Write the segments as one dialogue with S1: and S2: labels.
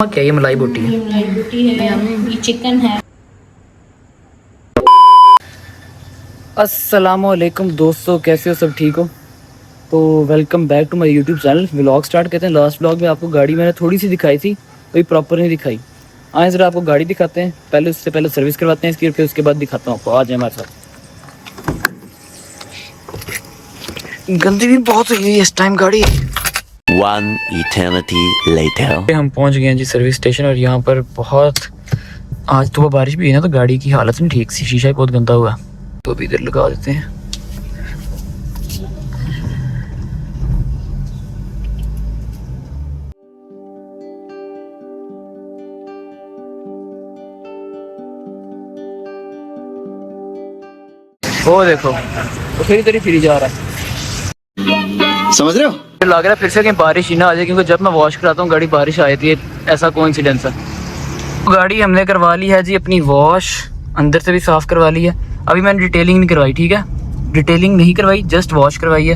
S1: क्या ये मलाई बोटी है?
S2: ये मलाई बोटी है, ये चिकन है।
S1: अस्सलामुअलैकुम दोस्तों, कैसे हो? सब ठीक हो? तो welcome back to my YouTube channel. Vlog start करते हैं। लास्ट व्लॉग में आपको गाड़ी मैंने थोड़ी सी दिखाई थी, वही प्रॉपर नहीं दिखाई। आए ज़रा आपको गाड़ी दिखाते हैं। पहले उससे पहले सर्विस करवाते हैं इसकी, फिर उसके बाद दिखाता हूँ आपको। आ जाए हमारे साथ। गंदी भी बहुत हुई है इस टाइम गाड़ी।
S3: One eternity later.
S1: हम पहुँच गए हैं जी सर्विस स्टेशन, और यहाँ पर बहुत आज तो बारिश भी है ना, तो गाड़ी की हालत नहीं ठीक सी, शीशा ही बहुत गंदा हुआ। तो अभी इधर लगा देते हैं। वो देखो, तो फिर इधर ही फिर जा रहा है।
S3: समझ रहे हो?
S1: लग रहा है फिर से कहीं बारिश ही ना आ जाए, क्योंकि जब मैं वॉश कराता हूँ गाड़ी बारिश आई थी। ऐसा कोइंसिडेंस है। गाड़ी हमने करवा ली है जी अपनी वॉश, अंदर से भी साफ़ करवा ली है। अभी मैंने डिटेलिंग नहीं करवाई, ठीक है? डिटेलिंग नहीं करवाई, जस्ट वॉश करवाई है।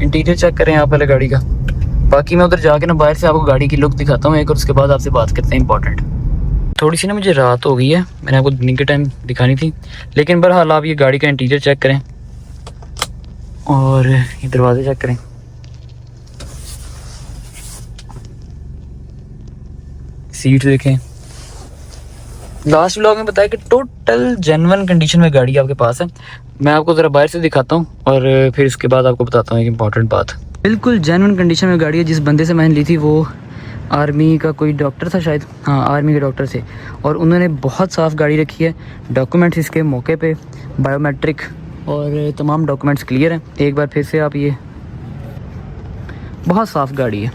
S1: इंटीरियर चेक करें आप पहले गाड़ी का। बाकी मैं उधर जाके ना बाहर से आपको गाड़ी की लुक दिखाता हूँ एक, और उसके बाद आपसे बात करते हैं इंपॉर्टेंट। थोड़ी सी ना मुझे रात हो गई है, मैंने आपको दिन के टाइम दिखानी थी, लेकिन बहरहाल आप ये गाड़ी का इंटीरियर चेक करें और ये दरवाजे चेक करें। सीट देखें। लास्ट व्लॉग में बताया कि टोटल जेन्युइन कंडीशन में गाड़ी आपके पास है। मैं आपको ज़रा बाहर से दिखाता हूँ और फिर उसके बाद आपको बताता हूँ एक इम्पॉर्टेंट बात। बिल्कुल जेन्युइन कंडीशन में गाड़ी है। जिस बंदे से मैंने ली थी वो आर्मी का कोई डॉक्टर था शायद, हाँ आर्मी के डॉक्टर थे, और उन्होंने बहुत साफ़ गाड़ी रखी है। डॉक्यूमेंट्स इसके मौके पे, बायोमेट्रिक और तमाम डॉक्यूमेंट्स क्लियर हैं। एक बार फिर से आप ये बहुत साफ़ गाड़ी है,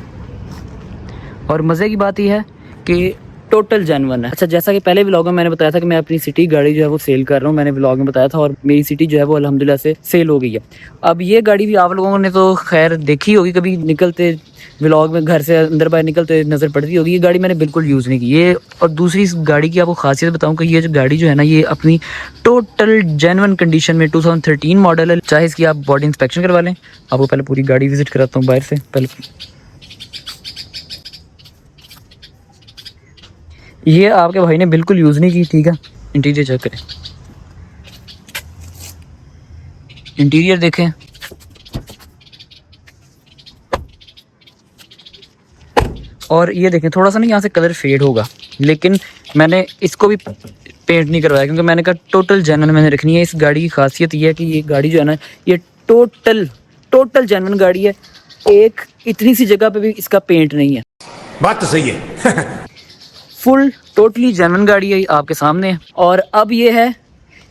S1: और मज़े की बात यह है कि टोटल जेन्युइन है। अच्छा, जैसा कि पहले व्लॉग में मैंने बताया था कि मैं अपनी सिटी गाड़ी जो है वो सेल कर रहा हूँ, मैंने व्लॉग में बताया था, और मेरी सिटी जो है वो अल्हम्दुलिल्लाह से सेल हो गई है। अब ये गाड़ी भी आप लोगों ने तो खैर देखी होगी, कभी निकलते व्लॉग में घर से अंदर बाहर निकलते नज़र पड़ती होगी। ये गाड़ी मैंने बिल्कुल यूज़ नहीं की ये। और दूसरी इस गाड़ी की आपको खासियत बताऊँ कि ये जो गाड़ी जो है ना, ये अपनी टोटल जेन्युइन कंडीशन में 2013 मॉडल है। चाहे इसकी आप बॉडी इंस्पेक्शन करवा लें। आपको पहले पूरी गाड़ी विजिट कराता हूँ बाहर से। पहले ये आपके भाई ने बिल्कुल यूज़ नहीं की, ठीक है? इंटीरियर चेक करें, इंटीरियर देखें। और ये देखें, थोड़ा सा ना यहाँ से कलर फेड होगा, लेकिन मैंने इसको भी पेंट नहीं करवाया, क्योंकि मैंने कहा टोटल जेन्युइन मैंने रखनी है। इस गाड़ी की खासियत ये है कि ये गाड़ी जो है ना, ये टोटल जेन्युइन गाड़ी है। एक इतनी सी जगह पे भी इसका पेंट नहीं है।
S4: बात तो सही है।
S1: फुल टोटली जेन्युइन गाड़ी है, आपके सामने है। और अब ये है,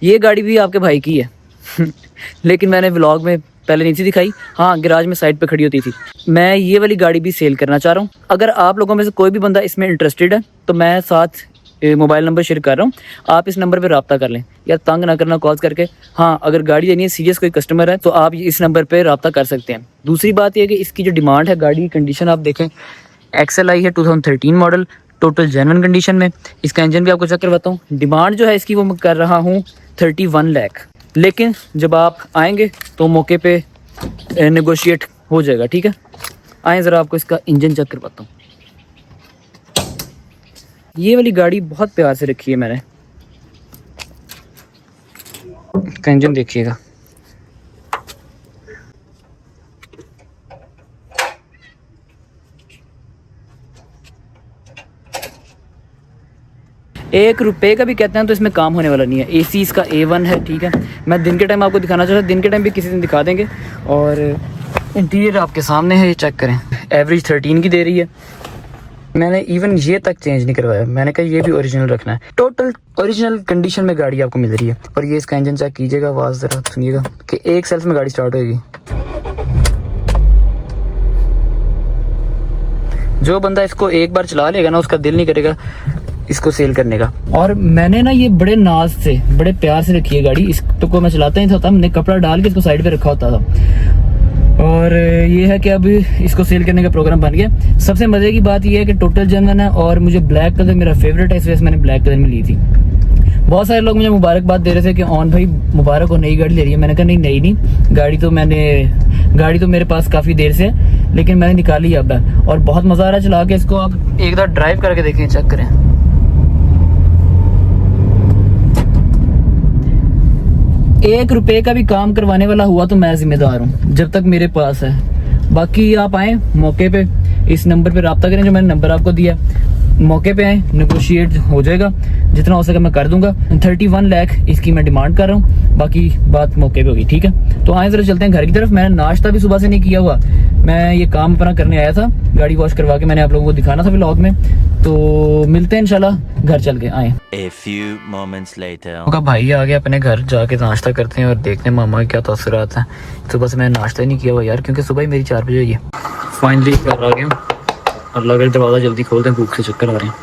S1: ये गाड़ी भी आपके भाई की है लेकिन मैंने व्लॉग में पहले नहीं थी दिखाई। हाँ, गैराज में साइड पे खड़ी होती थी। मैं ये वाली गाड़ी भी सेल करना चाह रहा हूँ। अगर आप लोगों में से कोई भी बंदा इसमें इंटरेस्टेड है तो मैं साथ मोबाइल नंबर शेयर कर रहा हूँ, आप इस नंबर पर रब्ता कर लें, या तंग ना करना कॉल करके। हाँ, अगर गाड़ी लेनी है, सीरियस कोई कस्टमर है, तो आप इस नंबर पर रब्ता कर सकते हैं। दूसरी बात यह है कि इसकी जो डिमांड है, गाड़ी की कंडीशन आप देखें, XLI है 2013 मॉडल, टोटल जेन्युइन कंडीशन में। इसका इंजन भी आपको चेक करवाता हूँ। डिमांड जो है इसकी वो मैं कर रहा हूँ 31 लाख, लेकिन जब आप आएंगे तो मौके पे नेगोशिएट हो जाएगा, ठीक है? आए ज़रा आपको इसका इंजन चेक करवाता हूँ। ये वाली गाड़ी बहुत प्यार से रखी है मैंने। इसका इंजन देखिएगा। ₹1 का भी कहते हैं तो इसमें काम होने वाला नहीं है। AC इसका A1 है, ठीक है? मैं दिन के टाइम आपको दिखाना चाहता हूँ, दिन के टाइम भी किसी दिन दिखा देंगे। और इंटीरियर आपके सामने है, ये चेक करें। एवरेज 13 की दे रही है। मैंने इवन ये तक चेंज नहीं करवाया, मैंने कहा ये भी ओरिजिनल रखना है। टोटल ओरिजिनल कंडीशन में गाड़ी आपको मिल रही है। और ये इसका इंजन चेक कीजिएगा, आवाज़ ज़रा सुनिएगा कि एक सेल्फ में गाड़ी स्टार्ट होगी। जो बंदा इसको एक बार चला लेगा ना, उसका दिल नहीं करेगा इसको सेल करने का। और मैंने ना ये बड़े नाज से, बड़े प्यार से रखी है गाड़ी। इसको को मैं चलाता ही था, मैंने कपड़ा डाल के इसको साइड पे रखा होता था। और ये है कि अब इसको सेल करने का प्रोग्राम बन गया। सबसे मज़े की बात ये है कि टोटल जेन्युइन है, और मुझे ब्लैक कलर मेरा फेवरेट है, इस वजह से मैंने ब्लैक कलर में ली थी। बहुत सारे लोग मुझे मुबारकबाद दे रहे थे कि ऑन भाई मुबारक हो, नई गाड़ी ले रही है। मैंने कहा नहीं नहीं, गाड़ी तो मेरे पास काफ़ी देर से है, लेकिन मैंने निकाली अब है और बहुत मज़ा आ रहा है चला के इसको। आप एक बार ड्राइव करके देखें, चेक करें। ₹1 का भी काम करवाने वाला हुआ तो मैं जिम्मेदार हूँ, जब तक मेरे पास है। बाकी आप आए मौके पे, इस नंबर पे रब्ता करें जो मैंने नंबर आपको दिया, मौके पे आए, नेगोशिएट हो जाएगा, जितना हो सके मैं कर दूंगा। 31 लाख इसकी मैं डिमांड कर रहा हूँ, बाकी बात मौके पे होगी, ठीक है। तो आए जरा चलते हैं घर की तरफ। मैंने नाश्ता भी सुबह से नहीं किया हुआ, मैं ये काम अपना करने आया था, गाड़ी वॉश करवा के मैंने आप लोगों को दिखाना था व्लॉग में। तो मिलते हैं इंशाल्लाह घर चल के आए।
S3: A few moments later.
S1: का भाई आ गया अपने घर, जाके नाश्ता करते हैं और देखते हैं मामा के क्या तासुरात हैं। सुबह से मैंने नाश्ता ही नहीं किया हुआ यार, क्योंकि सुबह ही मेरी 4 बजे हुई है। फाइनली घर आ गया, अल्लाह का दरवाज़ा जल्दी खोलते हैं, भूख से चक्कर आ रहे हैं।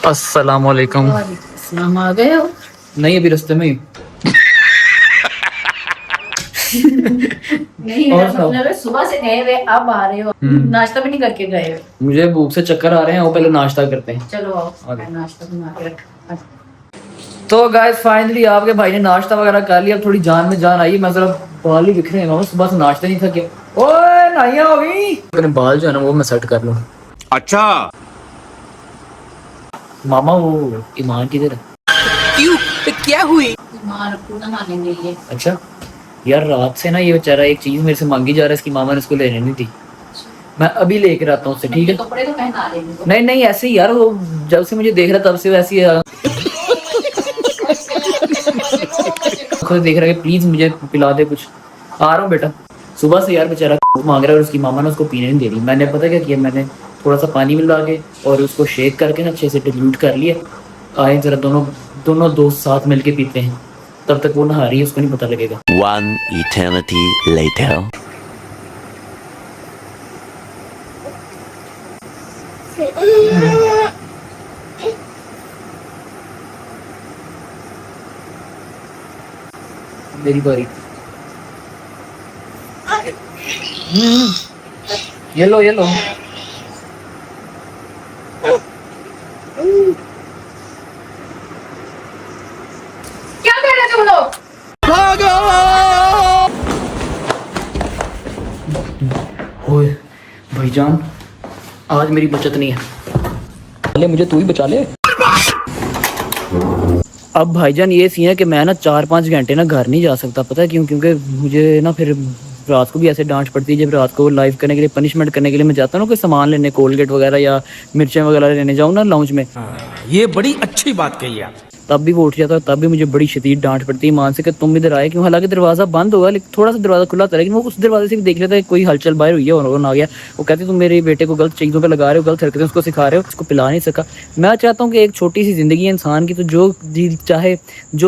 S1: अस्सलाम वालेकुम।
S2: आ गए हो?
S1: नहीं, अभी रास्ते में ही।
S2: नहीं
S1: और
S2: मेरा मतलब है सुबह से गए हुए अब आ रहे हो, नाश्ता भी नहीं करके गए हो।
S1: मुझे भूख से चक्कर आ रहे हैं, वो पहले नाश्ता करते हैं।
S2: चलो आओ,
S1: आगे।
S2: नाश्ता बना के रख।
S1: तो गाइस फाइनली आपके भाई ने नाश्ता वगैरह कर लिया, अब थोड़ी जान में जान आई। मैं जरा बाल ही बिखरे हैं, सुबह से नाश्ता नहीं था किया। ओए नाइयां हो गई, अपने बाल जो है ना वो मैं सेट कर लूं।
S4: अच्छा
S1: मामा वो ईमान किधर है?
S5: क्यों? क्या हुई?
S2: मां रखू ना माने लिए।
S1: अच्छा यार, रात से ना ये बेचारा एक चीज मेरे से मांगी जा रहा है, इसकी मामा ने इसको लेने नहीं दी। मैं अभी लेकर आता हूँ उससे, ठीक है?
S2: कपड़े तो पहना लेंगे।
S1: नहीं नहीं, ऐसे ही यार, वो जब से मुझे देख रहा तब से वैसे ही खुद देख रहा है कि प्लीज मुझे पिला दे कुछ। आ रहा हूँ बेटा। सुबह से यार बेचारा मांग रहा है और उसकी मामा ने उसको पीने नहीं दे रही। मैंने पता क्या किया, मैंने थोड़ा सा पानी मिला के और उसको शेक करके ना अच्छे से डिल्यूट कर लिया। आए जरा दोनों दोस्त साथ मिलके पीते हैं, तब तक वो नहा रही है, उसको नहीं पता लगेगा।
S3: One eternity later.
S1: मेरी बारी। ये लो
S2: क्या कर रहे तुम लोग?
S1: ओए भाईजान, आज मेरी बचत नहीं है, पहले मुझे तू ही बचा ले। अब भाईजान ये सीन है कि मैं ना 4-5 घंटे ना घर नहीं जा सकता, पता है क्यों? क्योंकि मुझे ना फिर रात को भी ऐसे डांट पड़ती है। जब रात को लाइव करने के लिए, पनिशमेंट करने के लिए मैं जाता हूँ ना कोई सामान लेने, कोलगेट वगैरह या मिर्चें वगैरह लेने जाऊँ ना लाउंज में,
S4: ये बड़ी अच्छी बात कही आप।
S1: तब भी वो उठ जाता है, तब भी मुझे बड़ी शदीद डांट पड़ती है मान से कि तुम इधर आए क्यों। हालांकि दरवाज़ा बंद होगा, लेकिन थोड़ा सा दरवाज़ा खुला था, लेकिन वो उस दरवाजे से भी देख लेता है कोई हलचल बाहर हुई है और आ गया। वो कहते तुम मेरे बेटे को गलत चीज़ों पे लगा रहे हो, गलत हरकतें उसको सिखा रहे हो, उसको पिला नहीं सका। मैं चाहता हूँ कि एक छोटी सी ज़िंदगी है इंसान की, तो जो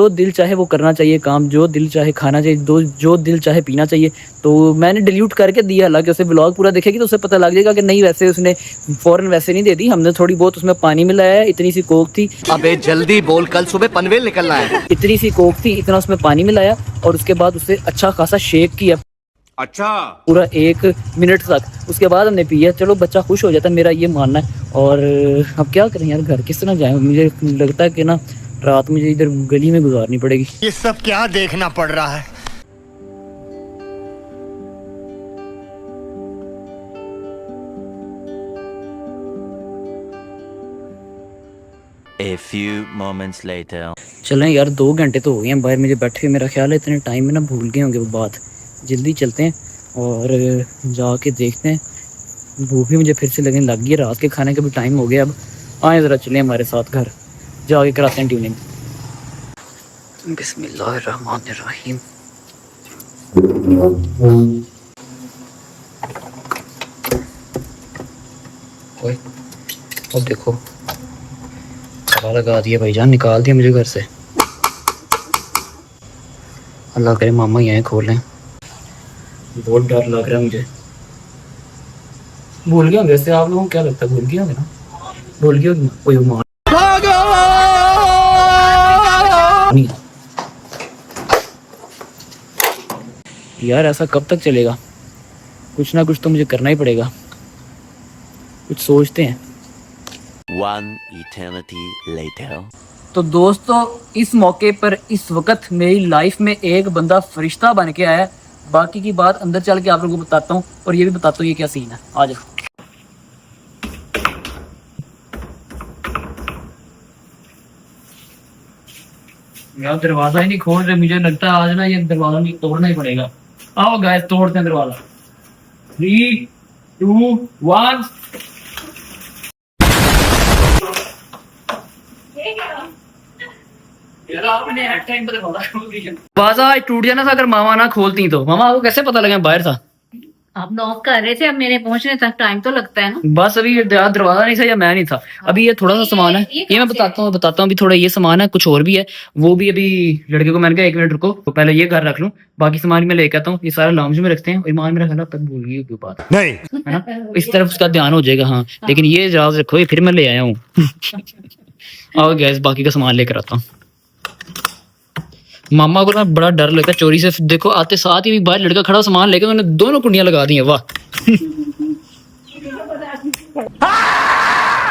S1: दिल चाहे वो करना चाहिए काम, जो दिल चाहे खाना चाहिए, जो दिल चाहे पीना चाहिए। तो मैंने डिलीट करके दिया, हालांकि उसे ब्लॉग पूरा देखेगी तो उसे पता लग जाएगा कि नहीं, वैसे उसने फ़ौरन वैसे नहीं दे दी, हमने थोड़ी बहुत उसमें पानी मिलाया है, इतनी सी कोक थी।
S5: अबे जल्दी बोल, कल सुबह पनवेल निकलना है।
S1: इतनी सी कोक थी, इतना उसमें पानी मिलाया और उसके बाद उसे अच्छा खासा शेक किया
S4: अच्छा
S1: पूरा 1 मिनट तक। उसके बाद हमने पिया, चलो बच्चा खुश हो जाता है, मेरा ये मानना है। और अब क्या करें यार, घर किस तरह जाएं? मुझे लगता है कि ना रात मुझे इधर गली में गुजारनी पड़ेगी।
S5: ये सब क्या देखना पड़ रहा है?
S3: A few moments later.
S1: चलें यार, 2 घंटे तो हो गए हैं बाहर मुझे बैठे हुए। मेरा ख्याल है इतने टाइम में ना भूल गए होंगे वो बात। जल्दी चलते हैं और जाके देखते हैं। भूख भी मुझे फिर से लगने लग गई है, रात के खाने का भी टाइम हो गया। अब आए ज़रा चलें हमारे साथ घर, जाके कराते हैं ट्यूनिंग। बिस्मिल्लाहिर्रहमानिर्रहीम। ओए अब देखो, ताला लगा दिया भाईजान, निकाल दिया मुझे घर से। अल्लाह करे मामा ही आए खोल लें, बहुत डर लग रहा है मुझे। भूल गए होंगे वैसे, आप लोगों को क्या लगता है भूल गए होंगे ना? भूल गए होंगे कोई मार यार, ऐसा कब तक चलेगा? कुछ ना कुछ तो मुझे करना ही पड़ेगा, कुछ सोचते हैं।
S3: One eternity later.
S1: तो दोस्तों इस मौके पर इस वक्त मेरी लाइफ में एक बंदा फरिश्ता बन के आया है। बाकी की बात अंदर चल के आप लोगों को बताता हूँ और ये भी बताता हूँ ये क्या सीन है। आ जाओ। यार दरवाजा ही नहीं खोल रहे, मुझे लगता है आज ना ये दरवाजा नहीं तोड़ना ही पड़ेगा। आओ गाइस तोड़ते हैं दरवाजा। 3, 2, 1। दरवाजा टूट जाना था अगर मामा ना खोलती तो। मामा आपको कैसे पता लगा बाहर था?
S2: आप नॉक कर रहे थे, अब मेरे पहुंचने तक टाइम तो लगता है ना।
S1: बस अभी दरवाजा नहीं था या मैं नहीं था। अभी ये थोड़ा सा सामान है, ये मैं बताता हूँ अभी थोड़ा ये सामान है, कुछ और भी है। वो भी अभी लड़के को मैंने कहा 1 मिनट रुको, तो पहले ये घर रख लूँ, बाकी सामान मैं लेके आता हूँ। ये सारा लाउंज में रखते हैं। ईमान मेरा ख्याल तक भूल गई कोई बात
S5: नहीं
S1: है ना, इस तरफ उसका ध्यान हो जाएगा। हाँ लेकिन ये जहाज रखो, ये फिर मैं ले आया हूँ। आओ गैस बाकी का सामान लेकर आता हूँ। मामा को ना बड़ा डर लगता है चोरी से। देखो आते साथ ही बाहर लड़का खड़ा सामान लेके उन्होंने दोनों कुंडियां लगा दी हैं। वाह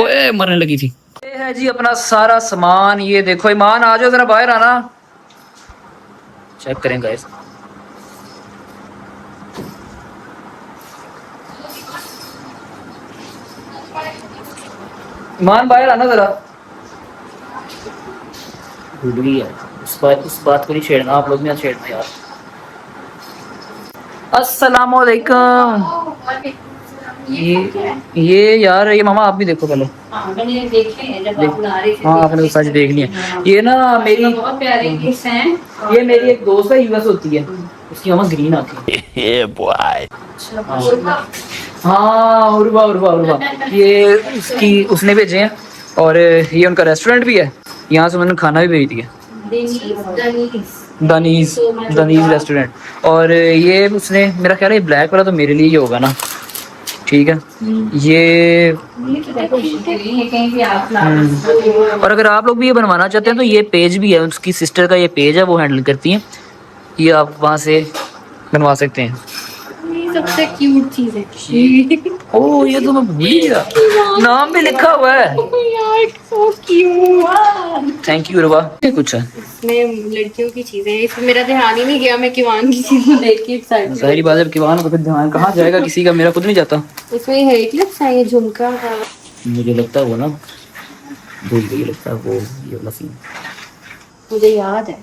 S1: ओए मरने लगी थी। ये है जी अपना सारा सामान। ये देखो ईमान आ जाओ जरा बाहर आना, चेक करें गाइस। ईमान बाहर आना जरा। भूल गई है उस बात को नहीं छेड़ना, आप लोग नहीं छेड़ना यार। अस्सलाम वालेकुम। ये यार ये मामा आप भी देखो पहले।
S2: मैंने देखे हैं जब आप बना रहे थे।
S1: हाँ आपने तो सच देख लिया। ये ना मेरी
S2: बहुत प्यारे गिफ्ट्स हैं।
S1: ये मेरी एक दोस्त है, यूएस होती है, उसकी मामा ग्रीन आती है।
S3: Yeah, boy.
S1: हाँ उर्वा ये उसकी उसने भेजे हैं और ये उनका रेस्टोरेंट भी है, यहाँ से उन्होंने खाना भी भेज दिया। दनीज रेस्टोरेंट। और ये उसने मेरा ख्याल है ब्लैक वाला तो मेरे लिए ही होगा ना। ठीक है ये
S2: कहीं भी आप
S1: और अगर आप लोग भी ये बनवाना चाहते हैं तो ये पेज भी है, उसकी सिस्टर का ये पेज है, वो हैंडल करती हैं। ये आप वहाँ से बनवा सकते हैं।
S2: सबसे क्यूट चीज है।
S1: ओह ये तो मैं भूल ही गया, नाम भी लिखा हुआ है। थैंक यू रुबा। ये कुछ है
S6: इसमें लड़कियों की चीजें हैं, इसमें मेरा ध्यान ही नहीं गया, मैं किवान की चीजें देख के एक्साइटेड।
S1: जाहिर बात है किवान को फिर ध्यान कहाँ जाएगा किसी का, मेरा खुद नहीं जाता।
S6: इसमें हेयर क्लिप्स हैं, ये झुमका है।
S1: मुझे लगता है वो ना भूल गई, लगता है वो ये वाला सीन
S6: मुझे याद है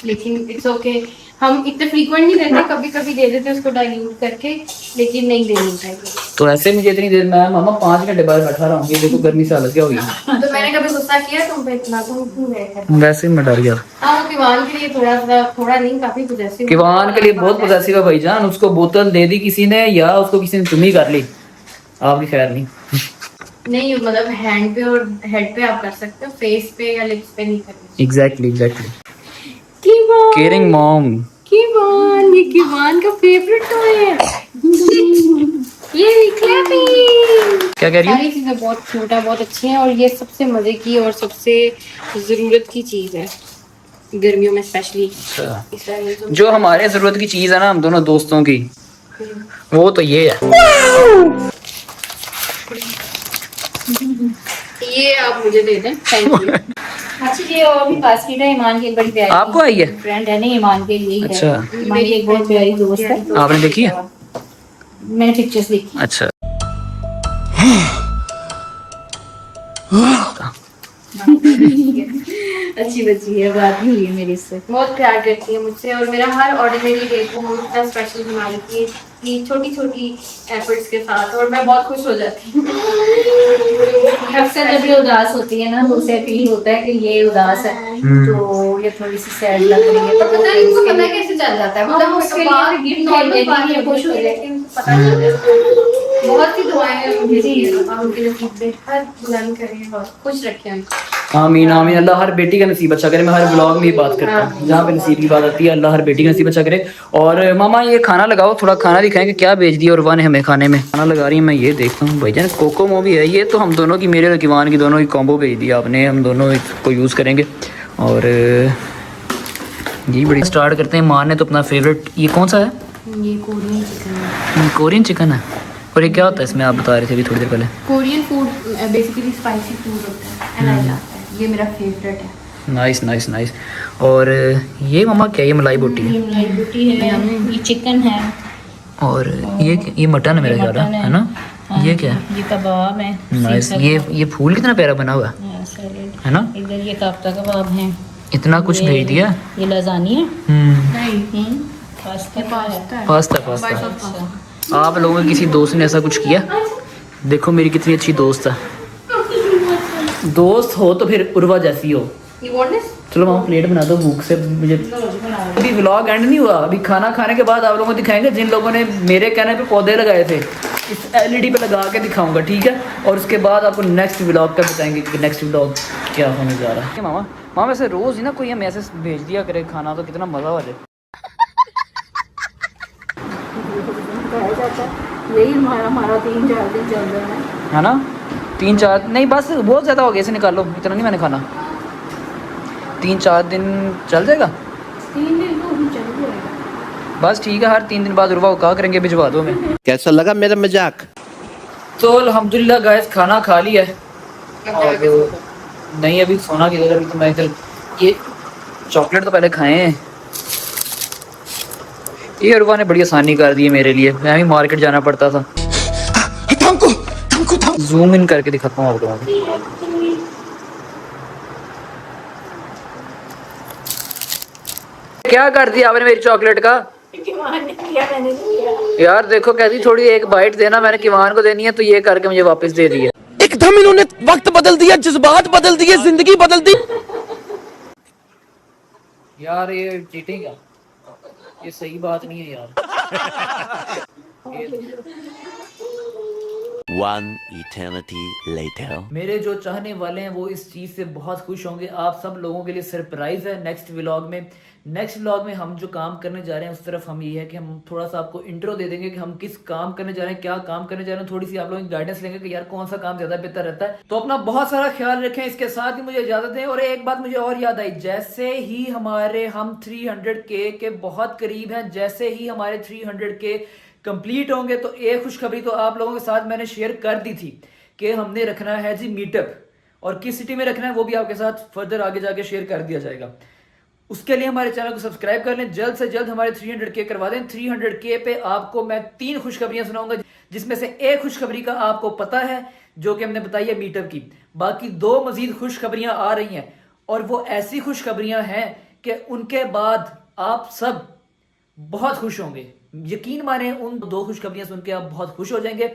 S6: लेकिन इट्स ओके। हम इतने फ्रीक्वेंट नहीं देते, कभी कभी दे देते उसको डाइल्यूट करके, लेकिन नहीं देनी चाहिए।
S1: तो ऐसे मुझे इतनी देर मैं मामा 5 घंटे बाद बैठा रहा हूँ। ये देखो गर्मी से हालत क्या होगी।
S6: तो मैंने कभी गुस्सा किया तुम पे इतना? तुम क्यों गए थे?
S1: वैसे ही मैं डर गया।
S6: हाँ वो किवान के लिए थोड़ा नहीं, काफी पॉजेसिव।
S1: किवान के लिए बहुत पॉजेसिव है भाईजान। उसको बोतल दे दी किसी ने या उसको किसी ने तुम ही कर ली, आपकी खैर नहीं।
S6: नहीं मतलब हैंड पे और हेड पे आप कर सकते हो, फेस पे या लिप्स पे नहीं करना।
S1: एग्जैक्टली
S6: किवान
S1: केयरिंग मॉम।
S6: किवान ये किवान का फेवरेट टॉय है। ये क्लैपिंग।
S1: क्या कह रही
S6: सारी चीजें बहुत छोटा बहुत अच्छी हैं और ये सबसे मजे की और सबसे जरूरत की चीज है गर्मियों में स्पेशली।
S1: है? जो हमारे जरूरत की चीज है ना हम दोनों दोस्तों की, वो तो ये है।
S6: ये आप मुझे दे दें, थैंक यू।
S2: अच्छा ये और भी बास्केट है ईमान की, एक बड़ी प्यारी
S1: आपको आई है?
S2: फ्रेंड है नहीं ईमान के लिए।
S1: अच्छा
S2: ईमान की एक बहुत प्यारी दोस्त है।
S1: आपने देखी है?
S2: मैंने पिक्चर्स देखी।
S1: अच्छा
S2: अच्छी बच्ची है, बात भी हुई है मेरी इससे।
S6: बहुत प्यार करती है मुझसे और मेरा हर ऑर्डिनरी डे को वो इतना स्पेशल बना देती है कि छोटी छोटी एफर्ट्स के साथ, और मैं बहुत खुश हो जाती हूँ।
S2: अक्सर जब ये उदास होती है ना तो उसे फील होता है कि ये उदास है, तो ये थोड़ी सी सैड लग रही है,
S6: तो पता नहीं उसको पता कैसे चल जाता है, मतलब
S2: उसके लिए गिफ्ट
S6: नॉर्मल
S2: देती
S6: बात
S2: है,
S6: है,
S2: खुश हो जाती
S6: लेकिन उनको पता चल जाता है। बहुत सी दुआएं हैं उनके लिए, उनके नसीब में हर बुलंद करें और खुश रखें उनको।
S1: आमीन आमीन। अल्लाह हर बेटी का नसीब अच्छा करे। मैं हर ब्लॉग में ये बात करता हूँ, जहाँ पे नसीब की बात आती है अल्लाह हर बेटी का नसीब अच्छा करे। और मामा ये खाना लगाओ, थोड़ा खाना दिखाएंगे क्या भेज दिया और ने हमें खाने में। खाना लगा रही है, मैं ये देखता हूँ भाईजान कोको मो भी है। ये तो हम दोनों की, मेरे और किवान की दोनों की कॉम्बो भेज दिया आपने, हम दोनों इसको यूज़ करेंगे। और ये बड़ी स्टार्ट करते हैं। माँ ने तो अपना फेवरेट, ये कौन सा है?
S6: ये कोरियन चिकन है।
S1: कोरियन चिकन है। और ये क्या होता है इसमें, आप बता रहे थे अभी थोड़ी देर पहले?
S6: Korean food basically spicy food होता है एंड आई लव दैट, ये मेरा फेवरेट है।
S1: Nice nice nice. और ये मम्मा क्या, ये मलाई बोटी है?
S2: ये मलाई बोटी है, ये चिकन है,
S1: और ये मटन है मेरा ख्याल है ना?
S2: हाँ,
S1: ये क्या है?
S2: ये कबाब है।
S1: नाइस। ये फूल कितना प्यारा बना हुआ है,
S2: हाँ, सैलेड
S1: है ना?
S2: इधर ये काफ्ता कबाब है।
S1: इतना कुछ भेज दिया।
S2: ये लाजानी है।
S6: नहीं,
S2: पास्ता
S6: पास्ता है।
S1: Pasta pasta. आप लोगों के किसी दोस्त ने ऐसा कुछ किया? देखो मेरी कितनी अच्छी दोस्त है। दोस्त हो तो फिर उर्वा जैसी हो।
S6: You want this?
S1: चलो मामा प्लेट बना दो, भूख से मुझे। अभी व्लॉग एंड नहीं हुआ, अभी खाना खाने के बाद आप लोगों को दिखाएंगे जिन लोगों ने मेरे कहने पे पौधे लगाए थे, इस एलईडी पे लगा के दिखाऊंगा, ठीक है? और उसके बाद आपको नेक्स्ट व्लॉग का बताएंगे कि नेक्स्ट व्लॉग क्या होने जा रहा है। मामा मामा ऐसे रोज़ ही ना कोई हमें ऐसे भेज दिया करे खाना, तो कितना मज़ा आ जाए।
S2: यही हमारा 3-4 दिन चल रहा है
S1: ना? 3-4 नहीं, बस बहुत ज़्यादा हो गया, इसे निकालो, इतना नहीं मैंने खाना। 3-4 दिन चल जाएगा,
S6: 3 दिन तो भी चल जाएगा।
S1: बस ठीक है। हर 3 दिन बाद उर्वा को कहा करेंगे भिजवा दो हमें।
S5: कैसा लगा मेरा मजाक?
S1: तो अल्हम्दुलिल्लाह गाइस खाना खा लिया है। और नहीं अभी सोना की जगह, अभी तो मैं इधर ये चॉकलेट तो पहले खाए हैं। ये उर्वा ने बड़ी आसानी कर दी है मेरे लिए, मैं भी मार्केट जाना पड़ता था। जूम इन करके दिखाता हूँ आप लोगों को। क्या कर दिया आपने मेरी चॉकलेट का? यार देखो कहती थोड़ी एक बाइट देना, मैंने किवान को देनी है, तो ये करके मुझे वापस दे दी है।
S5: एकदम इन्होंने वक्त बदल दिया, जज्बात बदल दिए, जिंदगी बदल दी।
S1: यार ये चीटिंग है, ये सही बात नहीं है यार।
S3: One eternity later.
S1: मेरे जो चाहने वाले हैं वो इस चीज़ से बहुत खुश होंगे। आप सब लोगों के लिए सरप्राइज है नेक्स्ट व्लॉग में। नेक्स्ट व्लॉग में हम जो काम करने जा रहे हैं उस तरफ हम ये है कि हम थोड़ा सा आपको इंट्रो दे देंगे कि हम किस काम करने जा रहे हैं, क्या काम करने जा रहे हैं। थोड़ी सी आप लोगों की गाइडेंस लेंगे कि यार कौन सा काम ज़्यादा बेहतर रहता है। तो अपना बहुत सारा ख्याल रखें, इसके साथ ही मुझे इजाज़त दें। और एक बात मुझे और याद आई, जैसे ही हम 300K के बहुत करीब हैं, जैसे ही हमारे 300K कंप्लीट होंगे तो एक खुशखबरी तो आप लोगों के साथ मैंने शेयर कर दी थी कि हमने रखना है जी मीटअप, और किस सिटी में रखना है वो भी आपके साथ फर्दर आगे जाके शेयर कर दिया जाएगा। उसके लिए हमारे चैनल को सब्सक्राइब कर लें, जल्द से जल्द हमारे 300K करवा दें। 300K पे आपको मैं 3 खुशखबरियां सुनाऊंगा, जिसमें से एक खुशखबरी का आपको पता है जो कि हमने बताई है मीटअप की। बाकी 2 मजीद खुशखबरियां आ रही हैं, और वो ऐसी खुशखबरियां हैं कि उनके बाद आप सब बहुत खुश होंगे। यकीन माने उन 2 खुशखबरियां सुन के आप बहुत खुश हो जाएंगे।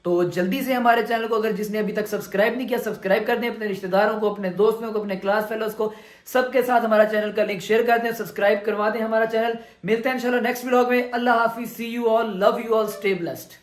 S1: तो जल्दी से हमारे चैनल को, अगर जिसने अभी तक सब्सक्राइब नहीं किया, सब्सक्राइब कर दें। अपने रिश्तेदारों को, अपने दोस्तों को, अपने क्लास फेलोज को, सबके साथ हमारा चैनल का लिंक शेयर कर दें, सब्सक्राइब करवा दें हमारा चैनल। मिलते हैं इंशाल्लाह नेक्स्ट व्लॉग में। अल्लाह हाफिज, see you all, love you all, stay blessed.